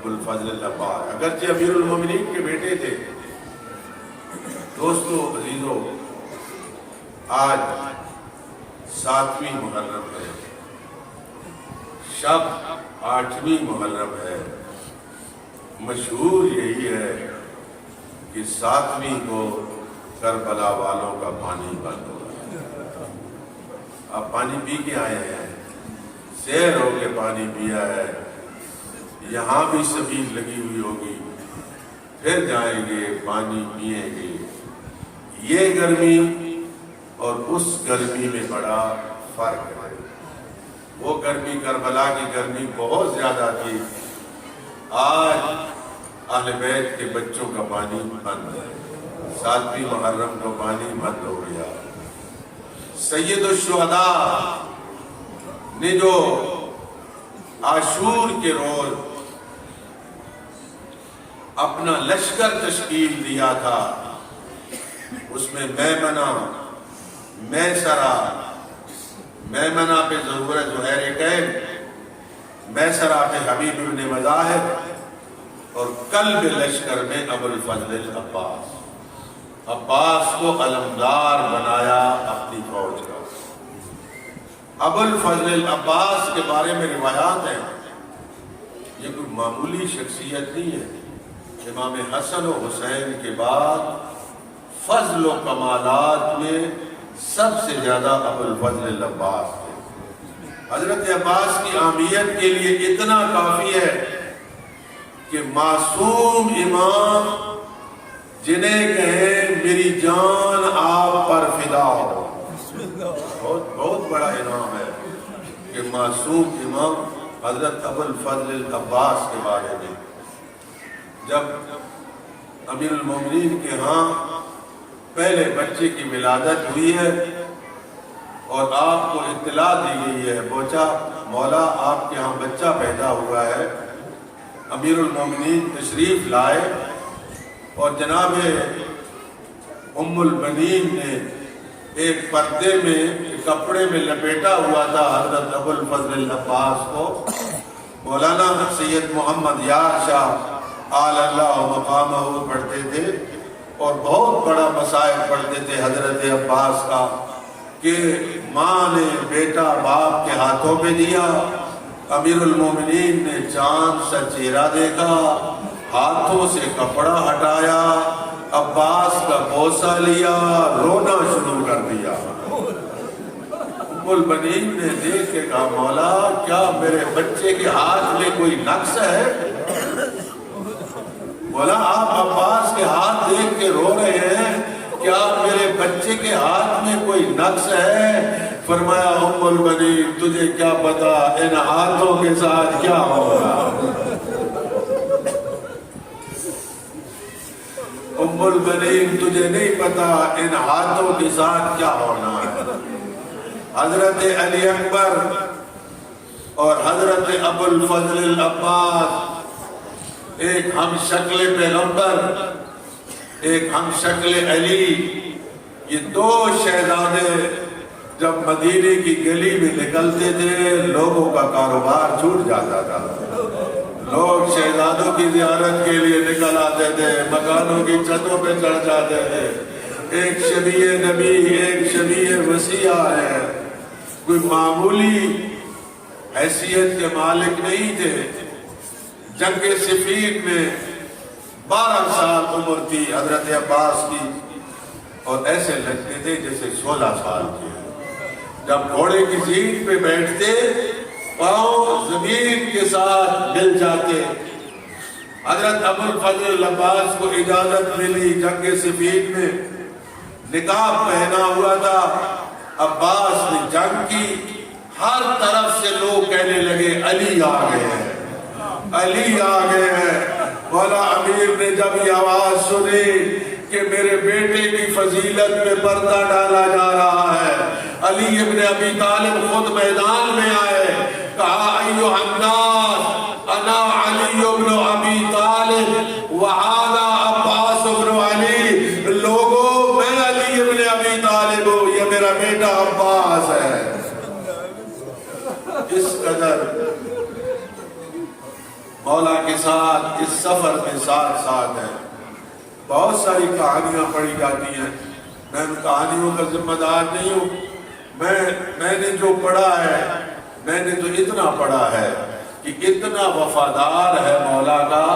ابو الفضل العباس اگرچہ امیر المومنین کے بیٹے تھے۔ دوستو عزیزو، آج 7ویں محرم ہے، شب 8ویں محرم ہے۔ مشہور یہی ہے کہ 7ویں کو کربلا والوں کا پانی بند ہو گیا۔ آپ پانی پی کے آئے ہیں، سیر ہو کے پانی پیا ہے، یہاں بھی سبیل لگی ہوئی ہوگی، پھر جائیں گے پانی پیئیں گے۔ یہ گرمی اور اس گرمی میں بڑا فرق ہے۔ وہ گرمی کربلا کی گرمی بہت زیادہ تھی، آج اہل بیت کے بچوں کا پانی بند ہے۔ 7ویں محرم کو پانی بند ہو گیا۔ سید الشہداء نے جو عاشور کے روز اپنا لشکر تشکیل دیا تھا، اس میں میمنہ، میسرہ، میمنہ پہ ظہور زہیر کین، میسرہ پہ حبیب ابن مظاہر، اور قلب لشکر میں ابو الفضل العباس۔ عباس کو علمدار بنایا اپنی فوج کا۔ ابو الفضل العباس کے بارے میں روایات ہیں، یہ کوئی معمولی شخصیت نہیں ہے۔ امام حسن و حسین کے بعد فضل و کمالات میں سب سے زیادہ ابو الفضل العباس تھے۔ حضرت عباس کی اہمیت کے لیے اتنا کافی ہے کہ معصوم امام جنہیں کہیں میری جان آپ پر فدا ہو، بہت بڑا انعام ہے کہ معصوم امام حضرت ابو الفضل العباس کے بارے میں جب امیر المومنین کے ہاں پہلے بچے کی ولادت ہوئی ہے اور آپ کو اطلاع دی گئی ہے، پہنچا مولا آپ کے ہاں بچہ پیدا ہوا ہے، امیر المومنین تشریف لائے اور جناب ام البنین نے ایک پردے میں کپڑے میں لپیٹا ہوا تھا حضرت ابو الفضل العباس کو۔ مولانا سید محمد یار شاہ آل اللہ مقامہ پڑھتے تھے اور بہت بڑا مسائل پڑھتے تھے حضرت عباس کا کہ ماں نے بیٹا باپ کے ہاتھوں پہ دیا، امیر المومنین نے چاند سا چہرہ دیکھا، ہاتھوں سے کپڑا ہٹایا، عباس کا بوسہ لیا، رونا شروع کر دیا۔ ام البنین نے دیکھ کے کہا مولا کیا میرے بچے کے ہاتھ میں کوئی نقص ہے؟ مولا آپ عباس کے ہاتھ دیکھ کے رو رہے ہیں، کیا میرے بچے کے ہاتھ میں کوئی نقص ہے؟ فرمایا ام البنین تجھے کیا پتا ان ہاتھوں کے ساتھ کیا ہوگا؟ ام البنین تجھے نہیں پتا ان ہاتھوں کے ساتھ کیا ہونا ہے۔ حضرت علی اکبر اور حضرت ابو الفضل العباس ایک ہم شکل پیغمبر، ایک ہم شکل علی، یہ دو شہزادے جب مدینے کی گلی میں نکلتے تھے لوگوں کا کاروبار چھوٹ جاتا تھا۔ لوگ شہزادوں کی زیارت کے لیے نکل آتے تھے، مکانوں کی چھتوں پہ چڑھ جاتے تھے۔ ایک شبیہ نبی، ایک شبیہ وسیع ہے، کوئی معمولی حیثیت کے مالک نہیں تھے۔ جنگ صفین میں 12 سال عمر تھی حضرت عباس کی اور ایسے لگتے تھے جیسے 16 سال کے۔ جب گھوڑے کی سیٹ پہ بیٹھتے پاؤں زمین کے ساتھ مل جاتے۔ حضرت ابو الفضل العباس کو اجازت ملی جنگ صفین میں، نقاب پہنا ہوا تھا، عباس نے جنگ کی، ہر طرف سے لوگ کہنے لگے علی آ گئے ہیں، علی آ گئے ہیں۔ مولا امیر نے جب یہ آواز سنی کہ میرے بیٹے کی فضیلت میں پردہ ڈالا جا رہا ہے، علی ابن ابی طالب خود میدان میں آئے، کہا ایھا الناس انا علی ابن ابی طالب وہذا عباس ابن علی، لوگوں میں علی ابن ابی طالب ہوں، یہ میرا بیٹا عباس ہے۔ اس قدر مولا کے ساتھ اس سفر میں ساتھ ساتھ ہے۔ بہت ساری کہانیاں پڑھی جاتی ہیں، میں ان کہانیوں کا ذمہ دار نہیں ہوں، میں نے جو پڑھا ہے، میں نے تو اتنا پڑھا ہے کہ اتنا وفادار ہے مولا کا،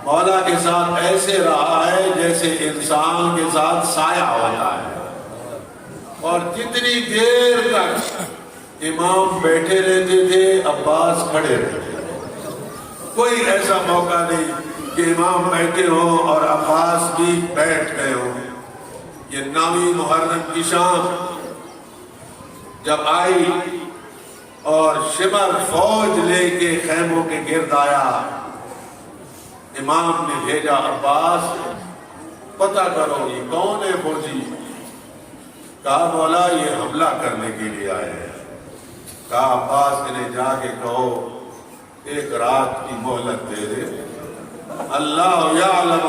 مولا کے ساتھ ایسے رہا ہے جیسے انسان کے ساتھ سایہ ہوتا ہے، اور جتنی دیر تک امام بیٹھے رہتے تھے عباس کھڑے رہتے تھے، کوئی ایسا موقع نہیں کہ امام بیٹھے ہوں اور عباس بھی بیٹھ گئے ہوں۔ یہ 9 محرم کی شام جب آئی اور شمر فوج لے کے خیموں کے گرد آیا، امام نے بھیجا عباس پتہ کرو یہ کون ہے فوجی؟ کہا مولا یہ حملہ کرنے کے لیے آئے ہیں۔ کہا عباس انہیں جا کے کہو ایک رات کی مہلت دے دے، اللہ یعلم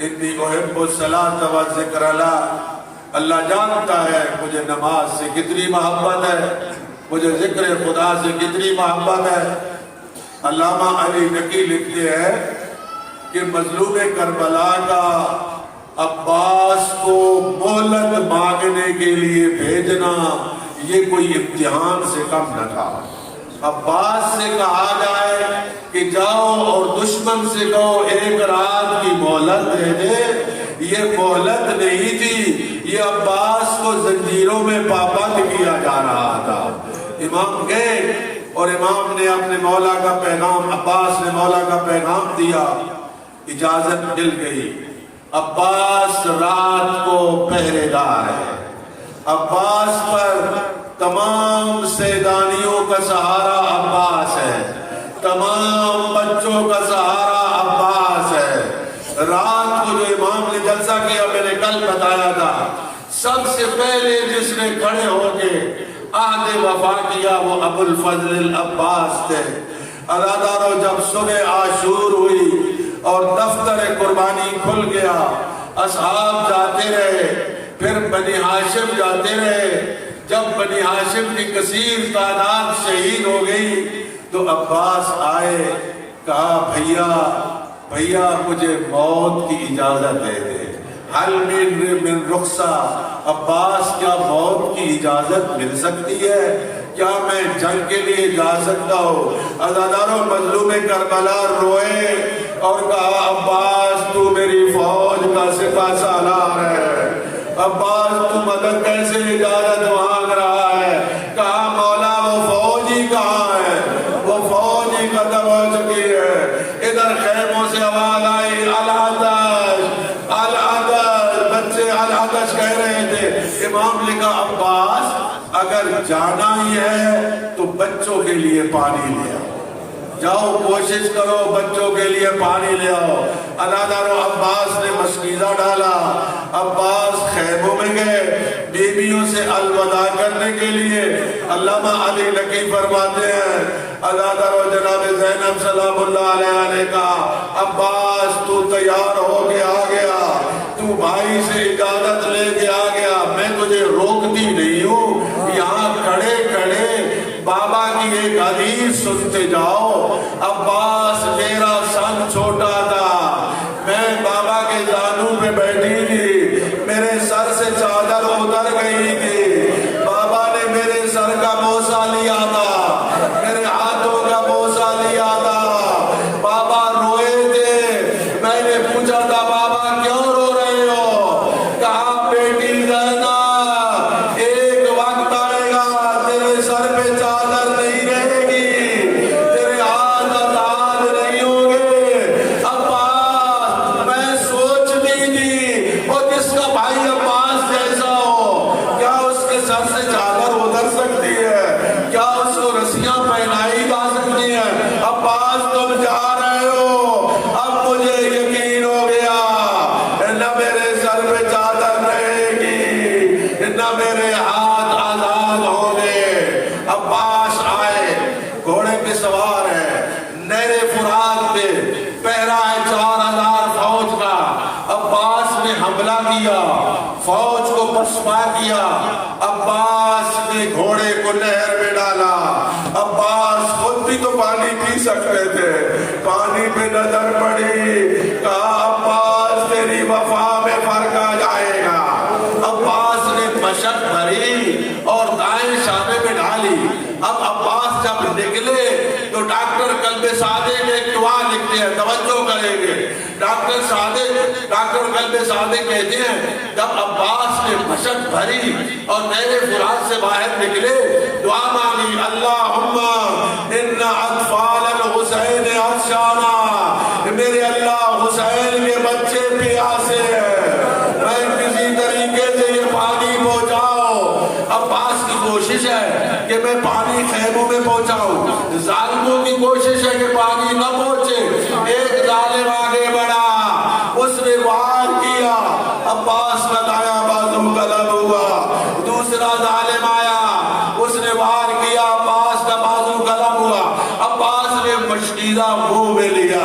انی احب الصلاۃ والذکر اللہ جانتا ہے مجھے نماز سے کتنی محبت ہے، مجھے ذکر خدا سے کتنی محبت ہے۔ علامہ علی نقی لکھتے ہیں کہ مظلوم کربلا کا عباس کو مہلت مانگنے کے لیے بھیجنا یہ کوئی امتحان سے کم نہ تھا۔ عباس سے کہا جائے کہ جاؤ اور دشمن سے کہو ایک رات کی مہلت دے دے، یہ مہلت نہیں تھی، یہ عباس کو زنجیروں میں پابند کیا جا رہا تھا۔ امام گئے اور امام نے اپنے مولا کا پیغام، عباس نے مولا کا پیغام دیا، اجازت مل گئی۔ عباس رات کو پہرے دار ہے، عباس پر تمام سیدانیوں کا سہارا عباس ہے، تمام بچوں کا سہارا عباس ہے۔ رات کو جو امام نے جلسہ کیا میں نے کل بتایا تھا، سب سے پہلے جس نے کھڑے ہو کے عہد وفا کیا وہ ابو الفضل العباس تھے۔ عزادارو جب صبح عاشور ہوئی اور دفتر قربانی کھل گیا، اصحاب جاتے رہے، پھر بنی ہاشم جاتے رہے۔ جب بنی ہاشم کی کثیر تعداد شہید ہو گئی تو عباس آئے، کہا بھیا مجھے موت کی اجازت دے دے، حل من رخصہ، عباس کیا موت کی اجازت مل سکتی ہے؟ کیا میں جنگ کے لیے جا سکتا ہوں؟ عزاداروں مظلوم کربلا روئے اور کہا عباس تو میری فوج کا سپہ سالار ہے، عباس تو مدد کیسے اجازت مانگ رہا ہے؟ کہا مولا وہ فوج ہی کہاں ہے، وہ فوج ہی ختم ہو چکی ہے۔ ادھر خیموں سے آواز آئی العطش العطش، بچے العطش کہہ رہے تھے۔ امام نے کہا عباس اگر جانا ہی ہے تو بچوں کے لیے پانی لے آؤ، جاؤ کوشش کرو بچوں کے لیے پانی لے آؤ۔ عزادارو عباس نے مشکیزہ ڈالا، عباس خیموں میں گئے بیویوں سے الوداع کرنے کے لیے۔ علامہ علی نقی فرماتے ہیں عزادارو جناب زینب سلام اللہ علیہ نے کہا عباس تو تیار ہو کے آ گیا، تو بھائی سے اجازت لے کے آ گیا، میں تجھے روکتی نہیں ہوں، یہاں کھڑے کھڑے بابا کی ایک حدیث سنتے جاؤ۔ عباس میرا سن چھوٹا تھا، میں بابا کے زانوں پہ بیٹھی تھی، میرے سر سے چادر اتر گئی تھی، بابا نے میرے سر کا بوسہ لیا تھا، میرے ہاتھوں کا بوسہ لیا تھا، بابا روئے تھے، میں نے پوچھا تھا بابا کیوں رو رہے ہو؟ کہا بیٹی زینب ایک وقت آئے گا تیرے سر پہ چادر نہیں رہے گی، تیرے ہاتھ آزاد نہیں ہوں گے۔ عباس میں سوچتی تھی اور جس کا بھائی عباس جیسا ہو کیا اس کے سر سے چادر اتر سکتی ہے؟ کیا اس کو رسیاں پہنائی جا سکتی ہیں؟ عباس تم جا رہے ہو، اب مجھے یقین ہو گیا نہ میرے سر پہ چادر رہے گی نہ میرے ہاتھ آزاد ہوں گے۔ عباس آئے، گھوڑے پہ سوار ہے، نہر فرات پہ پہرا ہے 4000 فوج کا۔ عباس نے حملہ کیا، فوج کو پسپا کیا، عباس نے گھوڑے کو نہر میں ڈالا. عباس خود بھی تو پانی پی سکتے تھے. پانی پہ نظر پڑی, کہا عباس تیری وفا میں فرق آ جائے گا. عباس نے مشق بھری اور دائیں شانے میں ڈالی. اب عباس جب نکلے تو ڈاکٹر قلب صادق میں ایک دعا لکھتے ہیں, توجہ کریں گے. ڈاکٹر قلب صادق کہتے ہیں جب عباس نے مشق بھری اور نہر فرات سے باہر نکلے, دعا مانگی, اللہم ان اطفال الحسین عطشانا, میرے اللہ حسین کے بچے پیاسے ہیں, میں کسی طریقے سے یہ پانی پہنچاؤ. عباس کی کوشش ہے کہ میں پانی خیموں میں پہنچاؤں, ظالموں کی کوشش ہے کہ پانی نہ پہنچے. ایک ظالم آگے بڑھا, اس نے وار کیا, عباس کا دایاں بازو قلم ہوا. دوسرا ظالم آیا, اس نے وار کیا, عباس کا بازو قلم ہوا. عباس نے مشکیزہ منہ میں لیا,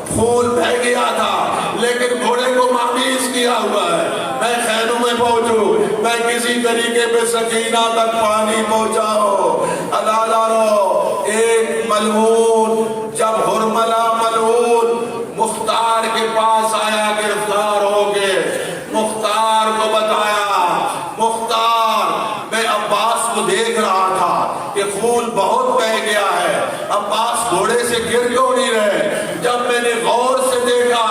خون بہہ گیا تھا لیکن گھوڑے کو مامیز کیا ہوا ہے. میں خیموں میں پہنچوں, میں کسی طریقے پہ سکینہ تک پانی پہنچاؤ. عدالارو, ایک ملعون جب حرملہ ملعون مختار کے پاس آیا گرفتار ہو کے, مختار کو بتایا, مختار میں عباس کو دیکھ رہا تھا کہ خون بہت بہہ گیا ہے, عباس گھوڑے سے گر کیوں نہیں رہے. جب میں نے غور سے دیکھا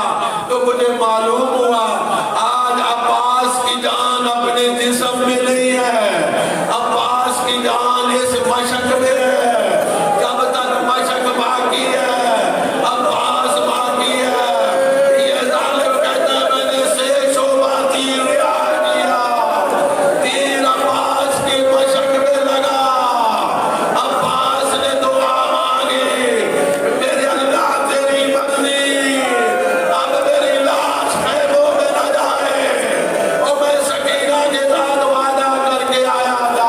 تو مجھے معلوم ہوا آج عباس کی جان اپنے جسم میں نہیں ہے, عباس کی جان اس مشق میں ہے. جب تک مشق باقی ہے عباس باقی ہے. یہ ظالم کہتا ہے میں نے سے شعبہ تیر ریاض کیا, تیر عباس کی مشق میں لگا. عباس نے دعا مانگی, میرے اللہ تیری مرضی, اب میری لاش خیموں میں نہ جائے. اور میں سکینہ کے ساتھ وعدہ کر کے آیا تھا.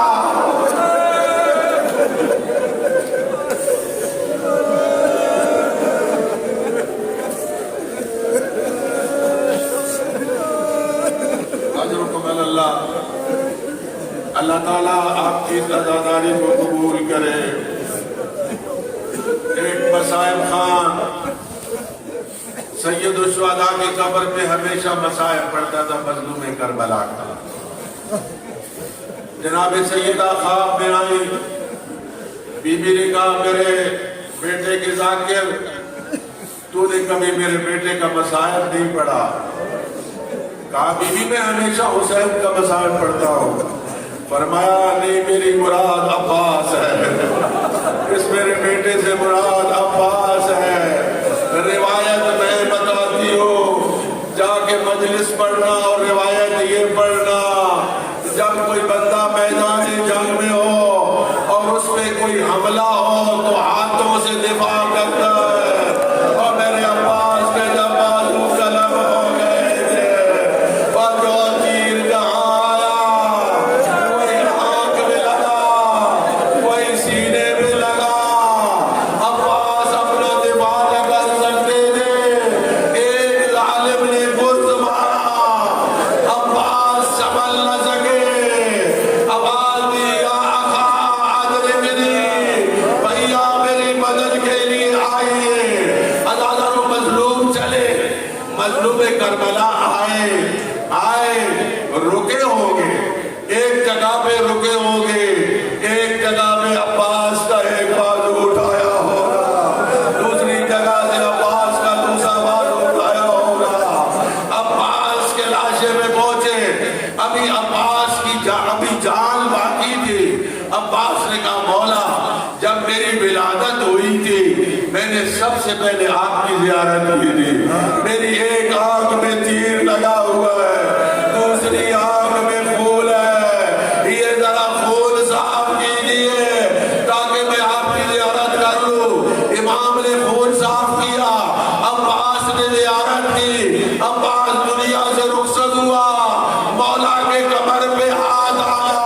اللہ تعالیٰ آپ کی عزاداری کو قبول کرے. ایک مصائب خان سید الشہداء کی قبر پہ ہمیشہ مصائب پڑھتا تھا, مظلوم کربلا کا. جناب سیدہ خواب میں آئی, بی بی نے کہا میرے بیٹے کی ذاکر تو نے کبھی میرے بیٹے کا مصائب نہیں پڑھا. کہا بی بی میں ہمیشہ حسین کا مصائب پڑھتا ہوں. فرمایا نہیں, میری مراد عباس ہے, اس میرے بیٹے سے مراد عباس ہے. روایت میں بتاتی ہوں, جا کے مجلس پڑھنا اور روایت یہ پڑھنا, جب کوئی بندہ میدان جنگ میں ہو اور اس پہ کوئی حملہ ہو تو ہاتھوں سے دفاع کرتا ہے. اور میرے عباس کے جب بازو قلم ہو گئے تھے اور جو تیر جہاں کربلا آئے رکے ہوں گے, ایک جگہ پہ رکے ہوں گے, ایک جگہ پہ عباس کا ایک بازو اٹھایا ہوگا, دوسری جگہ سے عباس کا دوسرا بازو اٹھایا ہوگا. عباس کے لاشے میں پہنچے, ابھی عباس کی جان باقی تھی. عباس نے کہا مولا جب میری ولادت ہوئی تھی میں نے سب سے پہلے آپ کی زیارت کی تھی. میری ایک آنکھ میں تیر لگا ہوا ہے, دوسری آنکھ میں خون ہے, یہ ذرا خون صاف کیجیے تاکہ میں آپ کی زیارت کر لوں. امام نے خون صاف کیا, عباس نے زیارت کی. عباس دنیا سے رخصت ہوا, مولا کے قبر پہ ہاتھ آیا.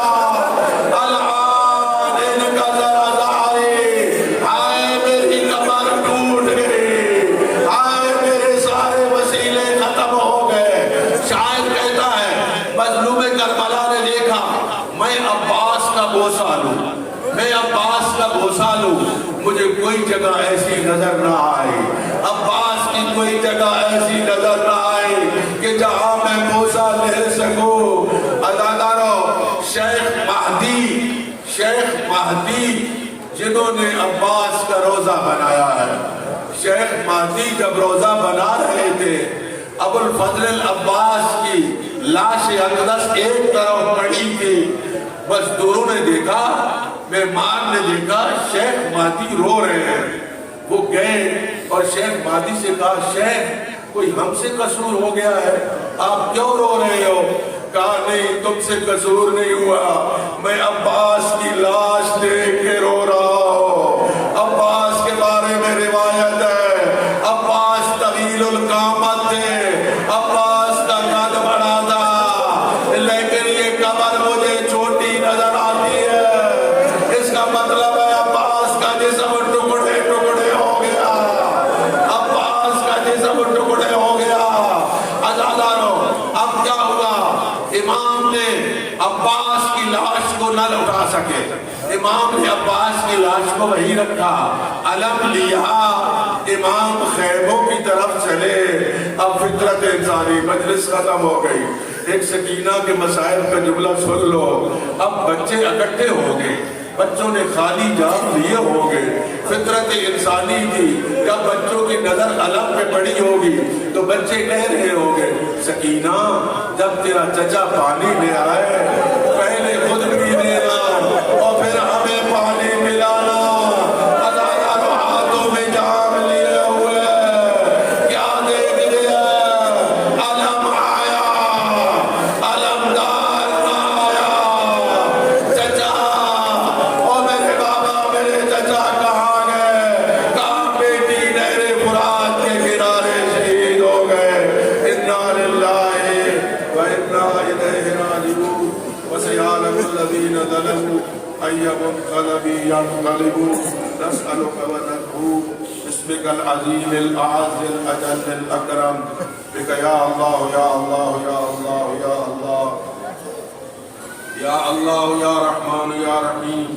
جگہ ایسی نظر نہ آئی، عباس کی کوئی جگہ ایسی نظر نہ آئی کہ جہاں میں بوسہ لے سکوں۔ عزادارو، شیخ مہدی جنہوں نے عباس کا روزہ بنایا ہے، شیخ مہدی جب روزہ بنا رہے تھے، ابو الفضل العباس کی لاش اقدس ایک طرف پڑی تھی، مزدوروں نے دیکھا، مہمان نے دیکھا شیخ مہدی رو رہے ہیں۔ وہ گئے اور شیخ مہدی سے کہا، شیخ کوئی ہم سے قصور ہو گیا ہے، آپ کیوں رو رہے ہو؟ کہا نہیں، تم سے قصور نہیں ہوا، میں عباس کی لاش دیکھ کے رو رہا ہوں۔ عباس کے بارے میں روایت ہے، عباس طویل القامت تھے، عباس کا قد بڑا تھا، لیکن یہ قبر مجھے چھوٹی نظر آتی ہے۔ اس کا مطلب ہے عباس کا جسم ٹکڑے ٹکڑے ہو گیا، عباس کا جسم ٹکڑے ہو گیا۔ عزادارو، اب کیا ہوا؟ امام نے عباس کی لاش کو نہ اٹھا سکے، امام نے عباس کی لاش کو وہی رکھا، علم لیا، امام خیموں کی طرف چلے۔ اب فطرت انسانی، مجلس ختم ہو گئی، ایک سکینہ کے مسائل کا جملہ سن لو۔ اب بچے اکٹھے ہو گئے، بچوں نے خالی جام لیے ہوں گے، فطرت انسانی تھی، جب بچوں کی نظر علم پہ پڑی ہوگی تو بچے کہہ رہے ہوں گے، سکینہ جب تیرا چچا پانی لے آئے پہلے خود پی لینا اور پھر ہمیں پانی پلانا۔ عزادارو، ہاتھوں میں جام لیے ہوئے کیا دیکھ لیا؟ علم آیا، علمدار نہ آیا۔ چچا، او میرے بابا، میرے چچا کہاں گئے؟ کہاں بیٹی نہر فرات کے کنارے شہید ہو گئے۔ انا للہ و انا الیہ راجعون۔ وسيعلم الذين ظلموا أي منقلب ينقلبون۔ نسألك ونرجوك باسمك العظيم الأعز الأجل الأكرم بك يا الله يا الله يا الله يا الله يا الله يا رحمن يا رحيم